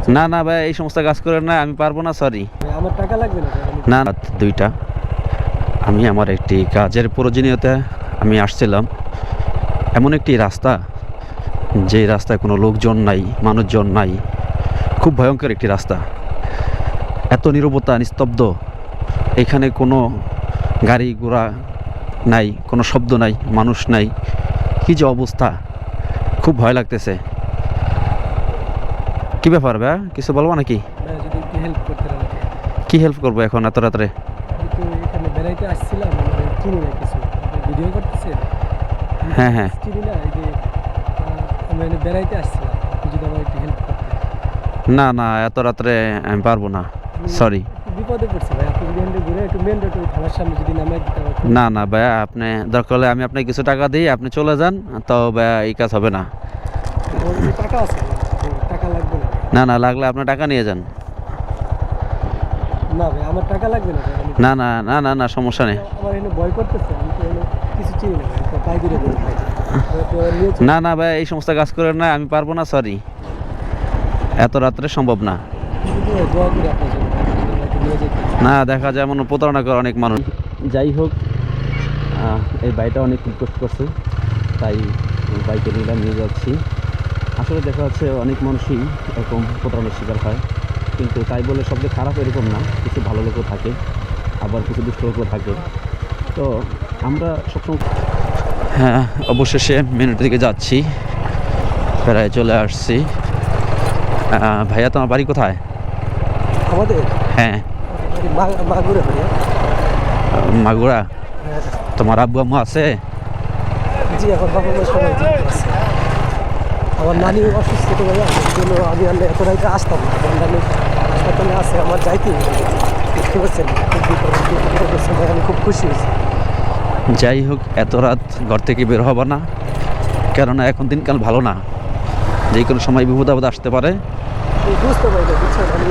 না না ভাই, এই সমস্ত কাজ করেন না, আমি পারবো না, সরি। আমার টাকা লাগবে না। না রাত 2টা, আমি আমার একটি কাজের প্রয়োজনীয়তা আমি আসছিলাম। এমন একটি রাস্তা, যে রাস্তায় কোনো লোকজন নাই, মানুষজন নাই, খুব ভয়ঙ্কর একটি রাস্তা। এত নীরবতা, নিস্তব্ধ, এখানে কোনো গাড়ি ঘোড়া নাই, কোনো শব্দ নাই, মানুষ নাই। কি যে অবস্থা, খুব ভয় লাগতেছে। কি ব্যাপার ভাই, কিছু বলবো নাকি? যদি একটু হেল্প করতে পারেন। কি হেল্প করবো এখন এত রাত্রে? একটু এখানে বেড়াইতে আসছিলাম, চিনি না কিছু, ভিডিও করতেছে। হ্যাঁ হ্যাঁ, চিনি না, এই যে আমি এখানে বেড়াইতে আসছিলাম, আপনি যদি আমার একটু হেল্প করতেন। না না, এত রাত্রে আমি পারবো না, সরি। একটু বিপদে পড়ছি ভাই, আপনি মেন রোড ঘুরে একটু মেন রোড ওই থানার সামনে যদি নামাই দিতে পারেন। না না ভাইয়া, আপনি দরকার হলে আমি আপনাকে কিছু টাকা দিই, আপনি চলে যান, তো ভাইয়া এই কাজ হবে না। আমার কাছে টাকা আছে, টাকা লাগবে না। না না, লাগলে আপনার টাকা নিয়ে যান। না ভাই, আমার টাকা লাগবে না ভাই। না না না না না, সমস্যা নেই। আমার এখানে ভয় করতেছে, আমি তো এখানে কিছু চিনি না ভাই, তো পাই দূরে বলি ভাই। তো নিয়ে চলে- না না ভাই, এই সমস্ত কাজ করেন না, আমি পারবো না, সরি। এত রাত্রে সম্ভব না। দোয়া করি আপনার জন্য, আমাকে নিয়ে যেতে। না, দেখা যায় এমন প্রতারণা করে অনেক মানুষ। যাই হোক, এই বাইকটা অনেক রিকোয়েস্ট করছে, তাই বাইকে নিয়ে যাচ্ছি। আসলে দেখা যাচ্ছে অনেক মানুষই এরকম প্রতারণার শিকার হয়, কিন্তু তাই বলে সবচেয়ে খারাপ এরকম না, কিছু ভালো লোকও থাকে, আবার কিছু দুষ্ট লোকও থাকে। তো আমরা সবসময়, হ্যাঁ, অবশেষে মেনুর দিকে যাচ্ছি, প্রায় চলে আসছি। ভাইয়া, তোমার বাড়ি কোথায়? আমাদের হ্যাঁ, মাগুরে ভাই। মাগুরা। তোমার আব্বু আম্মু আছে? জি, এখন বাবা মা সবাই ঠিক আছে। আমার নানি অসুস্থ তো ভাইয়া, এই জন্য আমি আর এত রাইতে আসতাম না। নানি হাসপাতালে আছে, আমার যাইতেই হবে। দেখতে পাচ্ছেন, ভাই, আমি খুব খুশি হয়েছি। যাই হোক, এত রাত ঘর থেকে বের হবা না, কেননা এখন দিনকাল ভালো না, যে কোনো সময় বিপদ আপদ আসতে পারে। বুঝতে পারি না, বুঝছেন, আমি